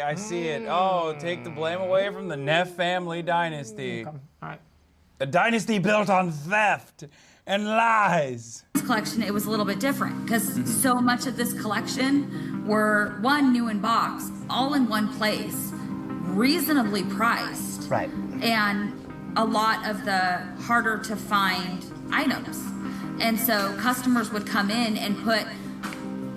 I see it. Oh, take the blame away from the Neff family dynasty. All right. A dynasty built on theft and lies. This collection, it was a little bit different because so much of this collection were one, new in box, all in one place, reasonably priced. Right. And a lot of the harder to find items. And so customers would come in and put,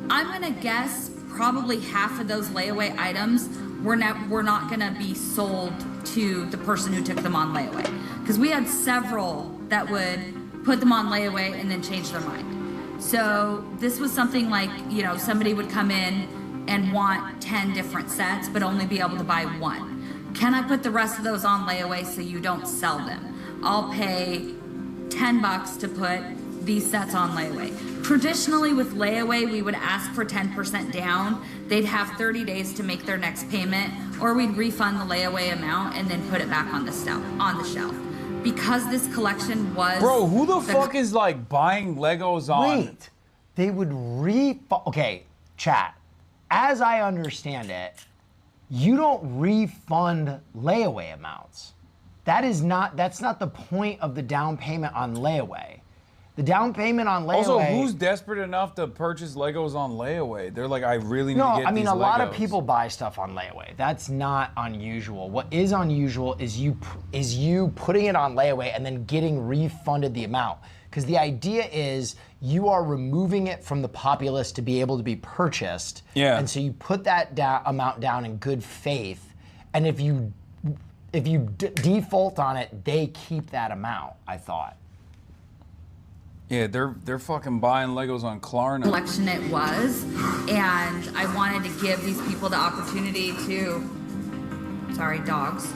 I'm gonna guess probably half of those layaway items were not gonna be sold to the person who took them on layaway. Because we had several that would put them on layaway and then change their mind. So this was something like, you know, somebody would come in and want 10 different sets, but only be able to buy one. Can I put the rest of those on layaway so you don't sell them? I'll pay $10 to put these sets on layaway. Traditionally with layaway, we would ask for 10% down. They'd have 30 days to make their next payment, or we'd refund the layaway amount and then put it back on the shelf. Because this collection was... Bro, who the fuck is like buying Legos on? Wait, they would okay, chat. As I understand it, you don't refund layaway amounts. That's not the point of the down payment on layaway. The down payment on layaway... Also, who's desperate enough to purchase Legos on layaway? They're like, I really need to get these Legos. No, I mean, a lot of people buy stuff on layaway. That's not unusual. What is unusual is you putting it on layaway and then getting refunded the amount. Because the idea is you are removing it from the populace to be able to be purchased. Yeah. And so you put that amount down in good faith. And if you default on it, they keep that amount, I thought. Yeah, they're fucking buying Legos on Klarna. Collection it was, and I wanted to give these people the opportunity to, sorry, dogs,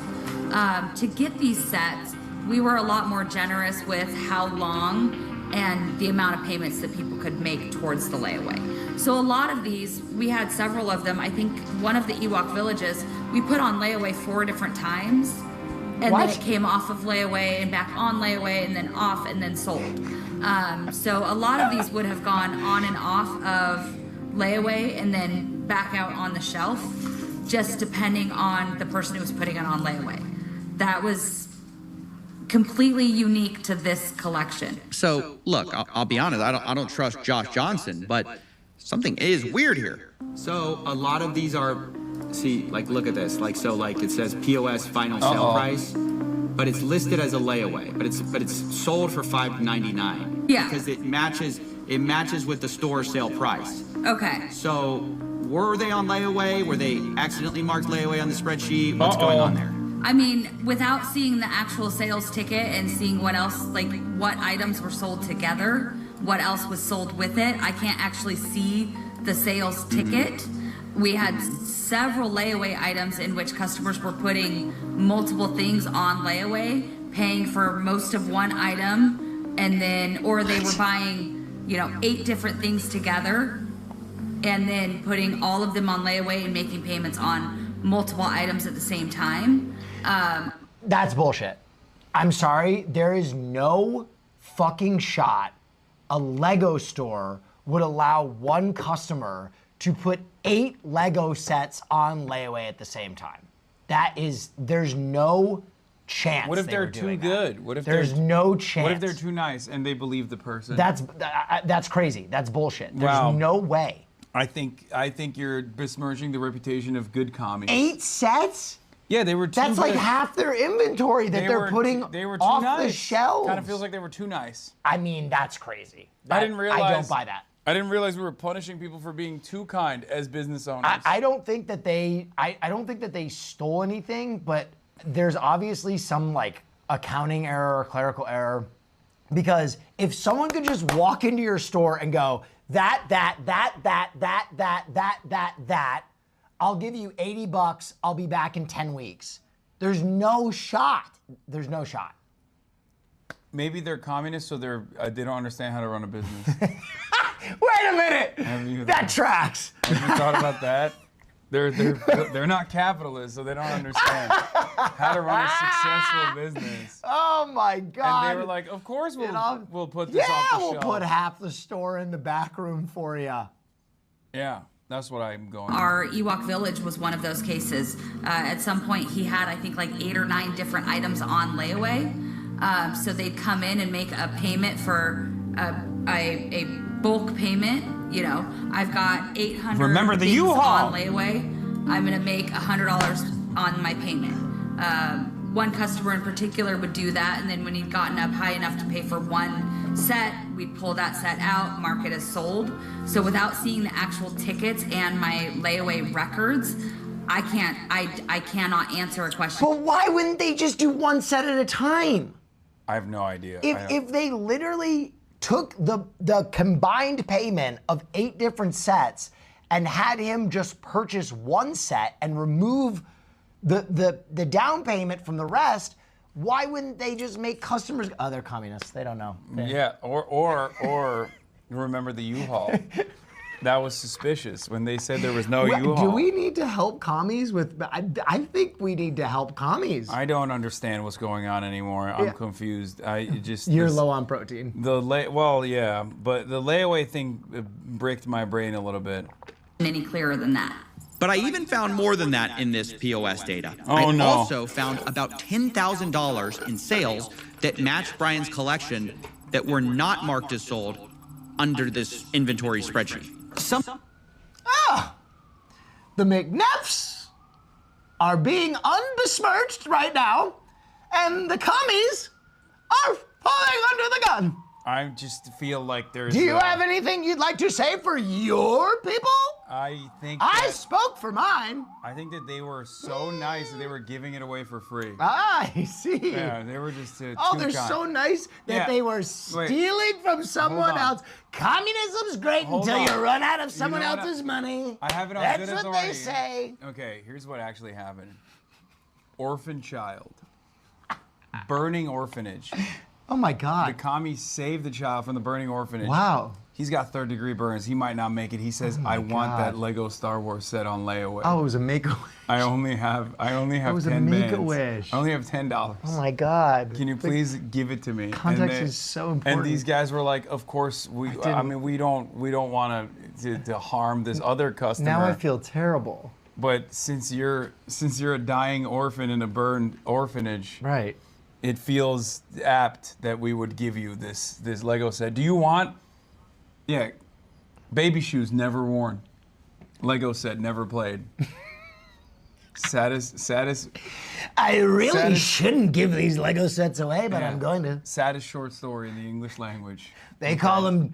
to get these sets. We were a lot more generous with how long and the amount of payments that people could make towards the layaway. So a lot of these, we had several of them. I think one of the Ewok villages, we put on layaway 4 different times, and then it came off of layaway and back on layaway and then off and then sold. So a lot of these would have gone on and off of layaway and then back out on the shelf, just depending on the person who was putting it on layaway. That was completely unique to this collection. So look, I'll be honest, I don't trust Josh Johnson, but something is weird here. So a lot of these are, see, like look at this, like so like it says POS final sale price, but it's listed as a layaway, but it's sold for $5.99. Yeah. Because it matches with the store sale price. Okay. So were they on layaway? Were they accidentally marked layaway on the spreadsheet? What's going on there? I mean, without seeing the actual sales ticket and seeing what else, like what items were sold together, what else was sold with it, I can't actually see the sales ticket. We had several layaway items in which customers were putting multiple things on layaway, paying for most of one item, and then, or they were buying, 8 different things together, and then putting all of them on layaway and making payments on multiple items at the same time. That's bullshit. I'm sorry, there is no fucking shot a Lego store would allow one customer to put 8 Lego sets on layaway at the same time. There's no chance. What if they're too good? What if there's no chance? What if they're too nice and they believe the person? That's crazy. That's bullshit. There's no way. I think you're besmirching the reputation of good commies. 8 sets? Yeah, they were too That's good. like half their inventory that they're putting off the shelves. Kind of feels like they were too nice. I mean, that's crazy. I didn't realize. I don't buy that. I didn't realize we were punishing people for being too kind as business owners. I don't think that they. I don't think that they stole anything, but there's obviously some like accounting error or clerical error, because if someone could just walk into your store and go that, I'll give you $80. I'll be back in 10 weeks. There's no shot. There's no shot. Maybe they're communists, so they don't understand how to run a business. Wait a minute. That tracks. Have you thought about that? They're not capitalists, so they don't understand how to run a successful business. Oh my God! And they were like, "Of course we'll put this off the shelf." Yeah, we'll put half the store in the back room for you. Yeah. That's what I'm going. Our Ewok Village was one of those cases. At some point, he had, I think, like 8 or 9 different items on layaway. So they'd come in and make a payment for a bulk payment. You know, I've got 800 Remember the things U-Haul on layaway. I'm gonna make $100 on my payment. One customer in particular would do that, and then when he'd gotten up high enough to pay for one set, we'd pull that set out, mark it as sold. So without seeing the actual tickets and my layaway records, I cannot answer a question. But why wouldn't they just do one set at a time? I have no idea. If they literally took the combined payment of 8 different sets and had him just purchase one set and remove the down payment from the rest, why wouldn't they just make customers? Oh, they're communists. They don't know. Yeah, or remember the U-Haul. That was suspicious when they said there was no U-Haul. Do we need to help commies with? I think we need to help commies. I don't understand what's going on anymore. I'm confused. You're low on protein. Well, yeah, but the layaway thing bricked my brain a little bit. Any clearer than that? But I even found more than that in this POS data. Oh, I no. also found about $10,000 in sales that matched Brian's collection that were not marked as sold under this inventory spreadsheet. The McNeffs are being unbesmirched right now, and the commies are falling under the gun. I just feel like there's. Do you have anything you'd like to say for your people? I think. I spoke for mine. I think that they were so nice that they were giving it away for free. I see. Yeah, they were just too they're kind. so nice that they were stealing from someone else. Communism's great until you run out of someone else's money. I have it on That's good what authority. they say. Okay, here's what actually happened. Orphan child. Burning orphanage. Oh my The God. commies saved the child from the burning orphanage. Wow. He's got 3rd-degree burns. He might not make it. He says, "I want that Lego Star Wars set on layaway." Oh, it was a make-a-wish. I only have was a 10 bands. Make-A-Wish. I only have $10. Oh my God. Can you please give it to me? Context is so important. And these guys were like, "Of course we. I mean, we don't want to harm this other customer." Now I feel terrible. But since you're a dying orphan in a burned orphanage, Right. it feels apt that we would give you this Lego set. Do you want? Yeah, baby shoes never worn. Lego set never played. Saddest. I really shouldn't give these Lego sets away, but Yeah. I'm going to. Saddest short story in the English language. They call them.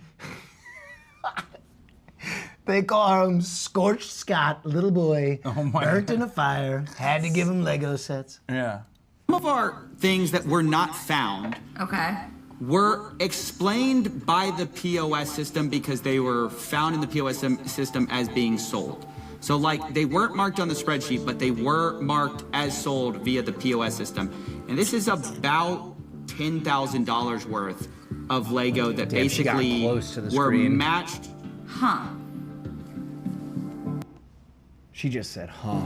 They call him Scorched Scott, little boy, burnt in a fire. Had to give him Lego sets. Yeah. Some of our things that were not found Okay. were explained by the POS system because they were found in the POS system as being sold. So like they weren't marked on the spreadsheet, but they were marked as sold via the POS system. And this is about $10,000 worth of Lego that Damn, she got basically close to the were screen. matched. Huh. She just said, huh.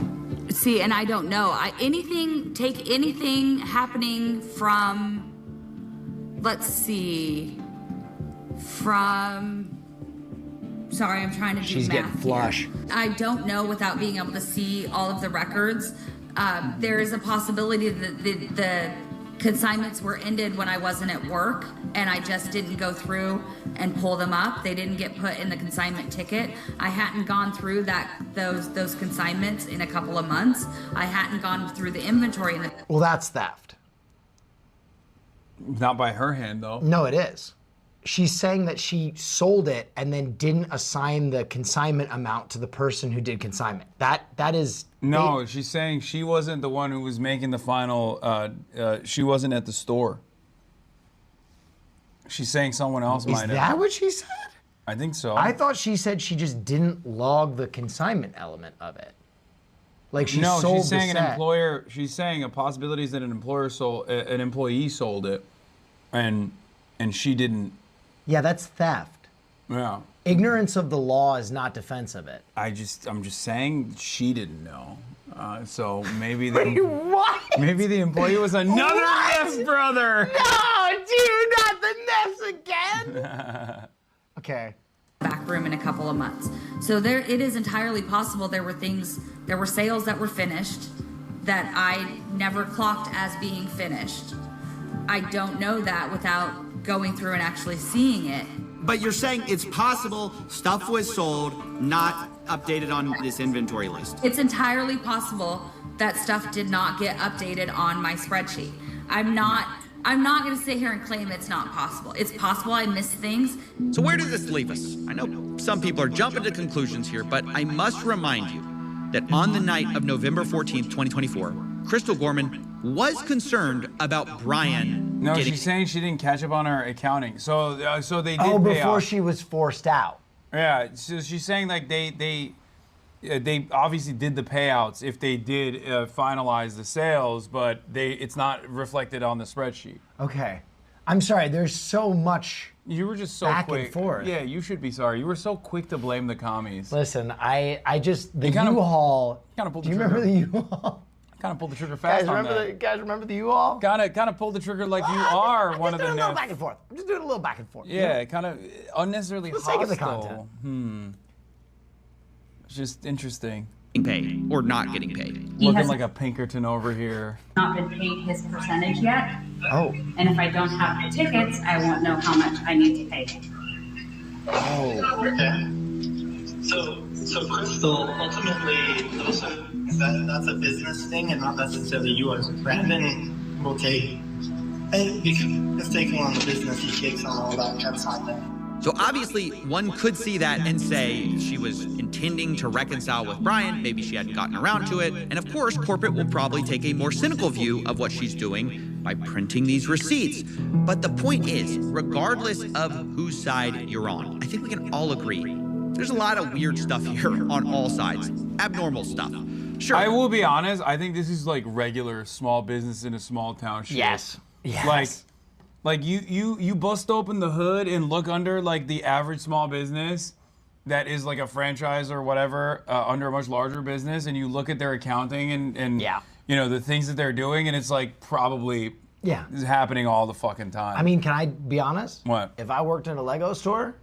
See, and I don't know. Take anything happening from, let's see, sorry, I'm trying to do She's math getting flush. here. I don't know without being able to see all of the records. There is a possibility that the consignments were ended when I wasn't at work and I just didn't go through and pull them up. They didn't get put in the consignment ticket. I hadn't gone through those consignments in a couple of months. I hadn't gone through the inventory. Well, that's theft. Not by her hand though. No, it is. She's saying that she sold it and then didn't assign the consignment amount to the person who did consignment. That is. No, she's saying she wasn't the one who was making the final. She wasn't at the store. She's saying someone else Is might have. that what she said? I think so. I thought she said she just didn't log the consignment element of it. Like she no, sold she's saying the an set. employer. She's saying a possibility is that an employee sold it, and she didn't. Yeah, that's theft. Yeah. Ignorance of the law is not defense of it. I'm just saying she didn't know. So maybe What? maybe the employee was another Neff brother. No, dude, not the Neffs again. Okay. Back room in a couple of months. So it is entirely possible there were sales that were finished that I never clocked as being finished. I don't know that without going through and actually seeing it. But you're saying it's possible stuff was sold, not updated on this inventory list. It's entirely possible that stuff did not get updated on my spreadsheet. I'm not going to sit here and claim it's not possible. It's possible I missed things. So where does this leave us? I know some people are jumping to conclusions here, but I must remind you that on the night of November 14th, 2024, Crystal Gorman was concerned about Brian No, getting... she's saying she didn't catch up on her accounting. So they did Oh, pay before out. she was forced out. Yeah, so she's saying like they obviously did the payouts if they did finalize the sales, but it's not reflected on the spreadsheet. Okay. I'm sorry, there's so much You were just so back quick. and forth. Yeah, you should be sorry. You were so quick to blame the commies. Listen, I just, the kinda- U-Haul, kinda pulled do the you remember trigger. the U-Haul? Kind of pulled the trigger Guys, fast on remember that. guys remember the U-Haul? Kind of pulled the trigger like you are one of the I'm just doing a little Neff. back and forth. I'm just doing a little back and forth. Yeah, kind of unnecessarily For the sake of the hostile. content. It's just interesting. paid or not getting paid. He Looking has like a Pinkerton over here. not been paid his percentage yet. Oh. And if I don't have the tickets, I won't know how much I need to pay him. Oh. Okay. So Crystal, ultimately, that's a business thing and not necessarily yours. Brandon will take, and because taking on the business, he takes on all that. That's not there. So obviously, one could see that and say she was intending to reconcile with Brian. Maybe she hadn't gotten around to it. And of course, corporate will probably take a more cynical view of what she's doing by printing these receipts. But the point is, regardless of whose side you're on, I think we can all agree there's a lot of weird stuff here on all sides. Abnormal stuff. Sure. I will be honest, I think this is like regular small business in a small town shit. Yes. Yes. Like you bust open the hood and look under like the average small business that is like a franchise or whatever under a much larger business, and you look at their accounting and Yeah. you know the things that they're doing, and it's like probably is happening all the fucking time. I mean, can I be honest? What? If I worked in a Lego store,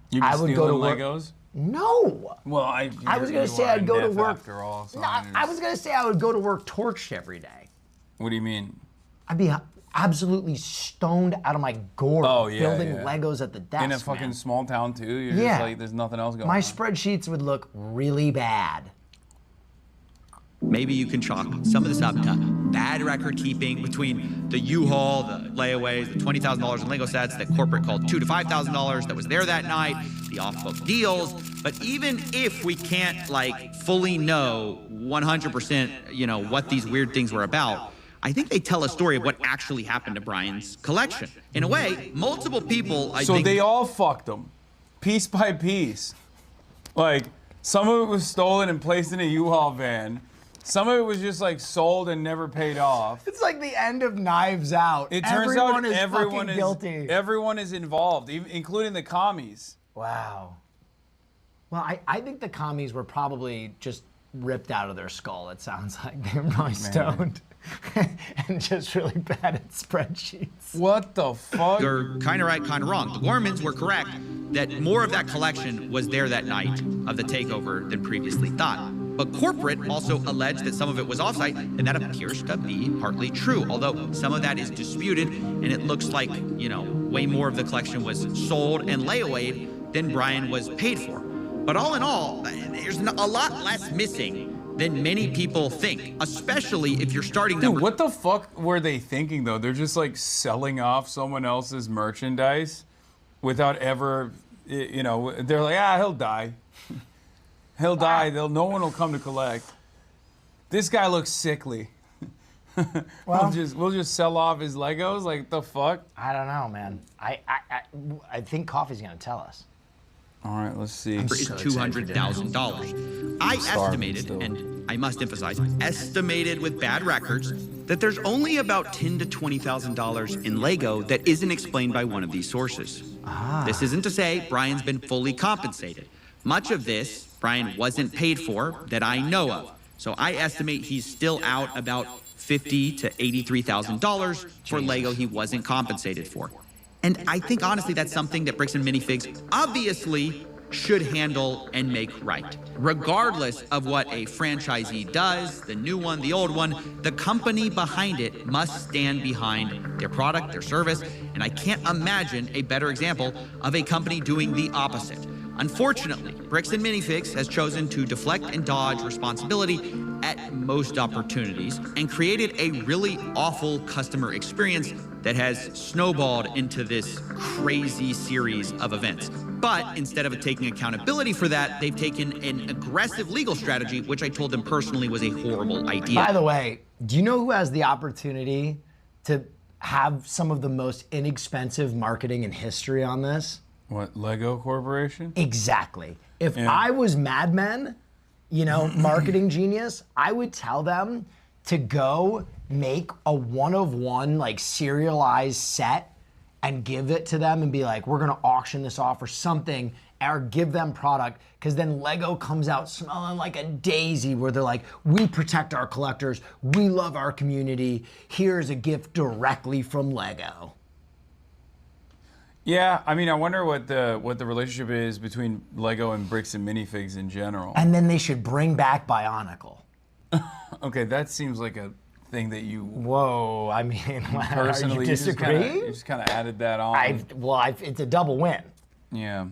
you I would go to work. Legos. No. Well, I was gonna say I'd go to work. After all, so No, I was gonna say I would go to work torched every day. What do you mean? I'd be absolutely stoned out of my gourd building yeah. Legos at the desk. In a fucking man. small town too. You're Yeah. just like there's nothing else going My on. spreadsheets would look really bad. Maybe you can chalk some of this up to bad record keeping between the U-Haul, the layaways, the $20,000 in Lego sets that corporate called $2,000 to $5,000 that was there that night, the off-book deals. But even if we can't like fully know 100%, you know, what these weird things were about, I think they tell a story of what actually happened to Brian's collection. In a way, multiple people, I So think... they all fucked them, piece by piece. Like, some of it was stolen and placed in a U-Haul van. Some of it was just like sold and never paid off. It's like the end of Knives Out. It turns out everyone fucking is guilty. everyone is involved, including the commies. Wow. Well, I think the commies were probably just ripped out of their skull. It sounds like they were probably stoned and just really bad at spreadsheets. What the fuck? You're kind of right, kind of wrong. The Gormans were correct that more of that collection was there that night of the takeover than previously thought. But corporate also alleged that some of it was offsite, and that appears to be partly true, although some of that is disputed, and it looks like, you know, way more of the collection was sold and layawayed than Brian was paid for. But all in all, there's a lot less missing than many people think, especially if you're starting Dude, what the fuck were they thinking though? They're just like selling off someone else's merchandise without ever, you know, they're like, he'll die. He'll die. No one will come to collect. This guy looks sickly. Well, we'll just sell off his Legos. Like the fuck? I don't know, man. I think Coffee's gonna tell us. All right, let's see. is $200,000. I estimated, and I must emphasize, estimated with bad records, that there's only about $10,000 to $20,000 in Lego that isn't explained by one of these sources. This isn't to say Brian's been fully compensated. Much of this, Brian wasn't paid for that I know of. So I estimate he's still out about $50,000 to $83,000 for Lego he wasn't compensated for. And I think honestly that's something that Bricks and Minifigs obviously should handle and make right. Regardless of what a franchisee does, the new one, the old one, the company behind it must stand behind their product, their service, and I can't imagine a better example of a company doing the opposite. Unfortunately, Bricks and Minifigs has chosen to deflect and dodge responsibility at most opportunities and created a really awful customer experience that has snowballed into this crazy series of events. But instead of taking accountability for that, they've taken an aggressive legal strategy, which I told them personally was a horrible idea. By the way, do you know who has the opportunity to have some of the most inexpensive marketing in history on this? What, Lego Corporation? Exactly. If I was Mad Men, you know, marketing genius, I would tell them to go make a one-of-one, like, serialized set and give it to them and be like, we're gonna auction this off or something, or give them product, because then Lego comes out smelling like a daisy, where they're like, we protect our collectors, we love our community, here's a gift directly from Lego. Yeah, I mean, I wonder what the relationship is between Lego and Bricks and Minifigs in general. And then they should bring back Bionicle. Okay, that seems like a thing that you Whoa, I mean, personally are you disagree? You just kind of added that on. It's a double win. Yeah.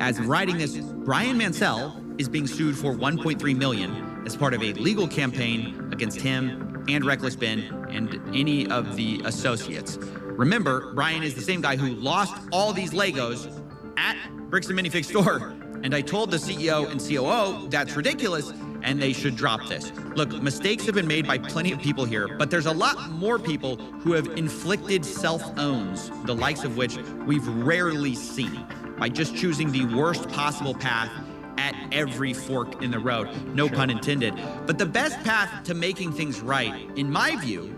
As of writing this, Brian Mansell is being sued for $1.3 million as part of a legal campaign against him and Reckless Ben and any of the associates. Remember, Brian is the same guy who lost all these Legos at Bricks and Minifigs store. And I told the CEO and COO that's ridiculous and they should drop this. Look, mistakes have been made by plenty of people here, but there's a lot more people who have inflicted self-owns, the likes of which we've rarely seen, by just choosing the worst possible path at every fork in the road, no pun intended. But the best path to making things right, in my view,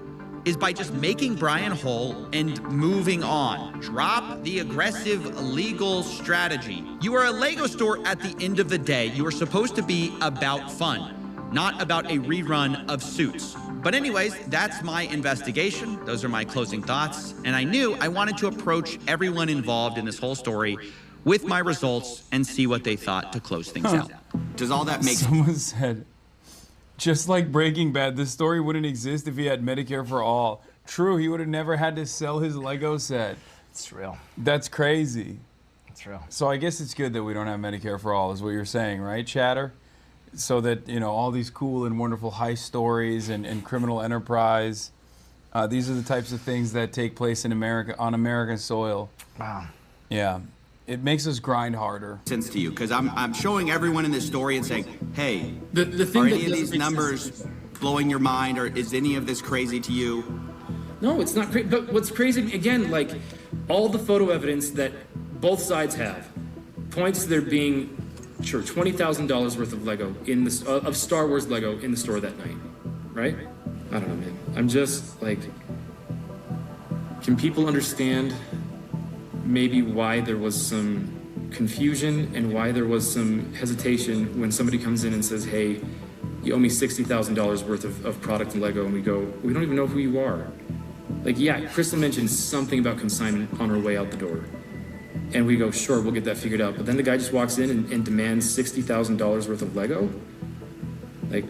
is by just making Brian whole and moving on. Drop the aggressive legal strategy. You are a Lego store at the end of the day. You are supposed to be about fun, not about a rerun of Suits. But anyways, that's my investigation. Those are my closing thoughts. And I knew I wanted to approach everyone involved in this whole story with my results and see what they thought to close things out. Does all that make sense? Someone said, just like Breaking Bad, this story wouldn't exist if he had Medicare for all. True, he would have never had to sell his Lego set. It's real. That's crazy. It's real. So I guess it's good that we don't have Medicare for all, is what you're saying, right, Chatter? So that, you know, all these cool and wonderful heist stories and criminal enterprise, these are the types of things that take place in America, on American soil. Wow. Yeah. It makes us grind harder. Sense to you, because I'm showing everyone in this story and saying, hey, the thing are that any of these numbers blowing your mind, or is any of this crazy to you? No, it's not crazy. But what's crazy, again, like all the photo evidence that both sides have points to there being, sure, $20,000 worth of Lego in this of Star Wars Lego in the store that night, right? I don't know, man. I'm just like, can people understand maybe why there was some confusion and why there was some hesitation when somebody comes in and says, hey, you owe me $60,000 worth of product in Lego, and we go, we don't even know who you are. Like, yeah, Crystal mentioned something about consignment on her way out the door. And we go, sure, we'll get that figured out. But then the guy just walks in and demands $60,000 worth of Lego? Like,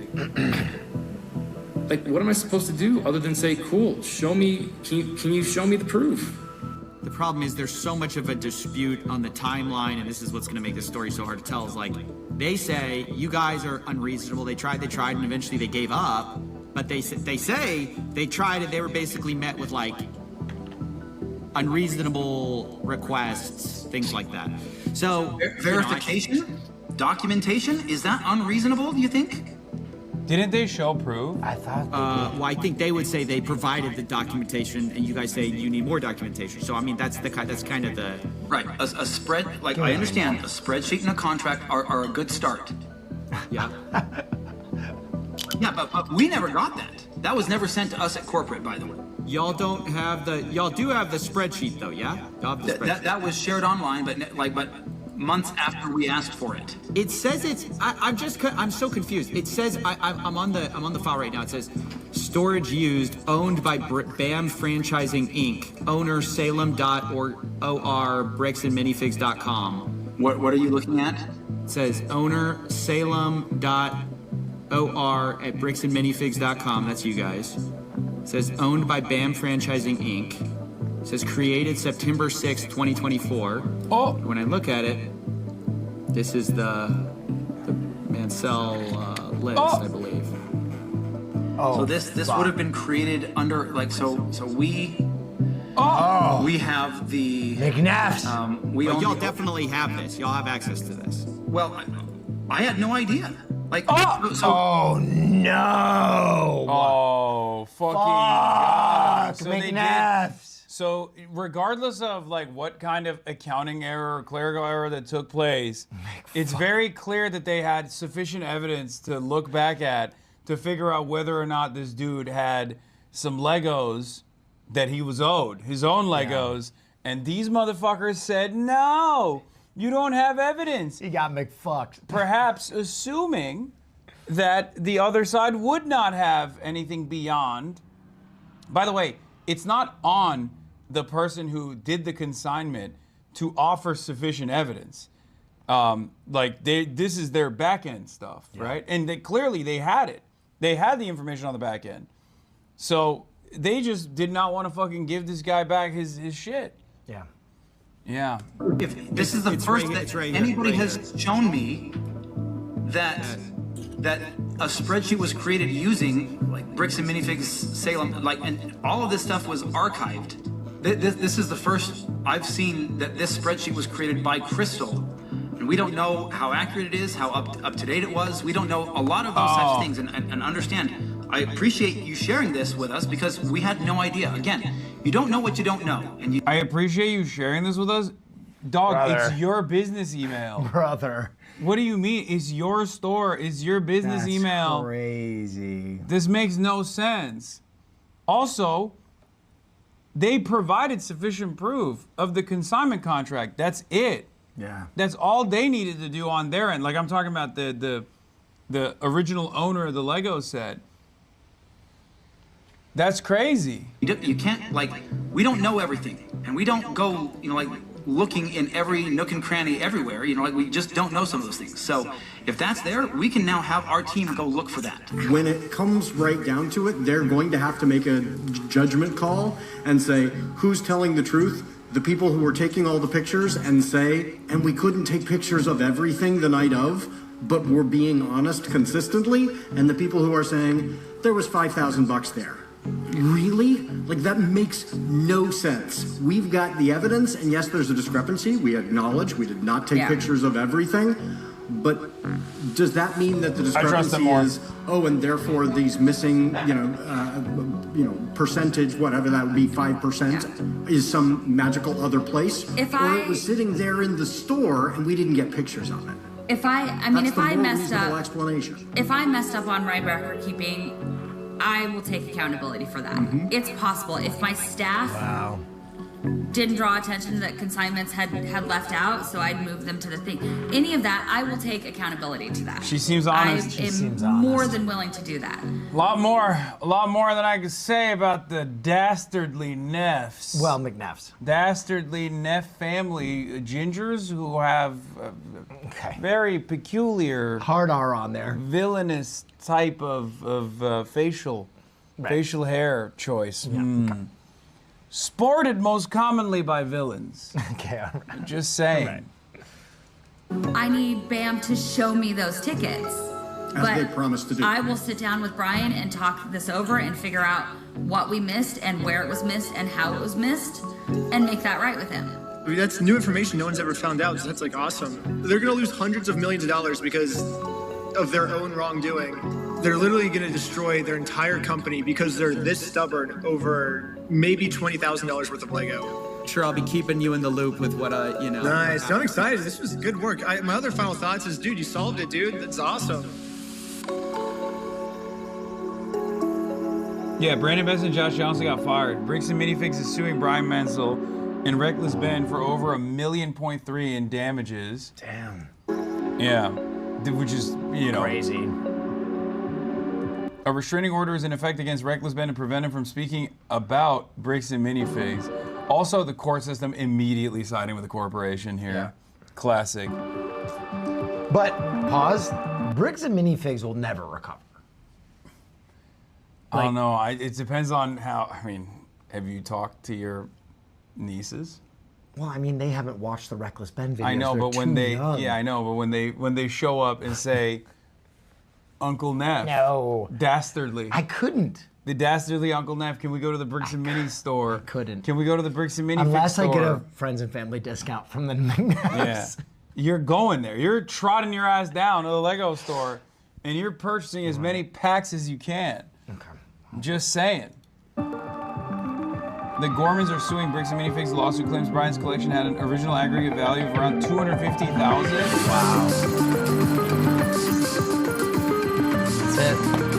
what am I supposed to do other than say, cool, show me, can you show me the proof? The problem is there's so much of a dispute on the timeline, and this is what's going to make this story so hard to tell, is like, they say, you guys are unreasonable. They tried, and eventually they gave up. But they say they tried it. They were basically met with, like, unreasonable requests, things like that. So, verification? Documentation? Is that unreasonable, do you think? Didn't they show proof? I thought well, I think they would say they provided the documentation, and you guys say you need more documentation. So, I mean, that's kind of the... Right. A spread, like, I understand, a spreadsheet and a contract are a good start. Yeah. Yeah, but we never got that. That was never sent to us at corporate, by the way. Y'all do have the spreadsheet, though, yeah? Y'all have the spreadsheet. That was shared online, but months after we asked for it. It says it's. I'm so confused. It says I'm on the file right now. It says storage used, owned by BAM Franchising Inc. Owner Salem.or bricksandminifigs.com. What are you looking at? It says owner salem.or@bricksandminifigs.com. That's you guys. It says owned by BAM Franchising Inc. It says created September 6th, 2024. Oh. When I look at it, this is the Mansell list, I believe. Oh, So this fuck. would have been created under we have the McNeff's. we But own y'all the- definitely have this. Y'all have access to this. Well, I had no idea. Like so Oh no! Oh, fucking God. Fuck, So they did. McNeff's. So regardless of like what kind of accounting error or clerical error that took place, it's very clear that they had sufficient evidence to look back at to figure out whether or not this dude had some Legos that he was owed, his own Legos, and these motherfuckers said, no, you don't have evidence. He got McFucked. Perhaps assuming that the other side would not have anything beyond. By the way, it's not on the person who did the consignment to offer sufficient evidence. This is their back end stuff, right? And clearly they had it. They had the information on the back end. So they just did not want to fucking give this guy back his shit. Yeah. Yeah. if this is the it's first right- that it's right here, anybody right has here. shown me that a spreadsheet was created using like Bricks and Minifigs Salem, and all of this stuff was archived. This is the first I've seen that this spreadsheet was created by Crystal. And we don't know how accurate it is, how up to date it was. We don't know a lot of those such things. And understand, I appreciate you sharing this with us because we had no idea. Again, you don't know what you don't know. And I appreciate you sharing this with us. Dog, Brother. it's your business email. Brother. What do you mean? It's your store. It's your business That's email. crazy. This makes no sense. Also, they provided sufficient proof of the consignment contract. That's it. Yeah. That's all they needed to do on their end. Like I'm talking about the original owner of the Lego set. That's crazy. you can't, we don't know everything. And we don't go, looking in every nook and cranny everywhere. We just don't know some of those things. So if that's there, we can now have our team go look for that. When it comes right down to it, they're going to have to make a judgment call and say, who's telling the truth? The people who were taking all the pictures and say, and we couldn't take pictures of everything the night of, but we're being honest consistently, and the people who are saying, there was $5,000 there. Really? That makes no sense. We've got the evidence, and yes, there's a discrepancy. We acknowledge we did not take pictures of everything, but does that mean that the discrepancy is, and therefore these missing, percentage, whatever that would be, 5%, is some magical other place? If or it was sitting there in the store and we didn't get pictures of it? If I That's the more messed reasonable up, explanation. if I messed up on my record keeping, I will take accountability for that. It's possible. If my staff didn't draw attention that consignments had left out, so I'd move them to the thing. Any of that, I will take accountability to that. She seems honest. I am more than willing to do that. A lot more than I could say about the dastardly Neffs. Well, McNeff's. Dastardly Neff family gingers who have very peculiar, hard R on there, villainous type of facial hair choice. Sported most commonly by villains. Okay, all right. Just saying. I need BAM to show me those tickets. As they promised to do. I will sit down with Brian and talk this over and figure out what we missed and where it was missed and how it was missed and make that right with him. I mean, that's new information no one's ever found out, so that's awesome. They're gonna lose hundreds of millions of dollars because of their own wrongdoing. They're literally gonna destroy their entire company because they're this stubborn over maybe $20,000 worth of Lego. Sure, I'll be keeping you in the loop with what Nice, I'm excited. This was good work. My other final thoughts is, dude, you solved it, dude. That's awesome. Yeah, Brandon Best and Josh Johnson got fired. Bricks and Minifigs is suing Brian Mansell and Reckless Ben for over $1.3 million in damages. Damn. Yeah, which is, crazy. A restraining order is in effect against Reckless Ben to prevent him from speaking about Bricks and Minifigs. Also, the court system immediately siding with the corporation here. Classic. But pause. Bricks and minifigs will never recover. I don't know. It depends on how. I mean, have you talked to your nieces? Well, I mean, they haven't watched the Reckless Ben videos. I know, They're but when too they, young. yeah, I know, but when they show up and say, Uncle Neff, No. dastardly. I couldn't. The dastardly Uncle Neff, can we go to the Bricks and Minis store? I couldn't. Can we go to the Bricks and Minis Unless store? I get a friends and family discount from the Neffs. Yeah. You're going there. You're trotting your ass down to the Lego store, and you're purchasing as many packs as you can. Okay. I'm just saying. The Gormans are suing Bricks and Minifigs. The lawsuit claims Brian's collection had an original aggregate value of around $250,000. Wow. That's it.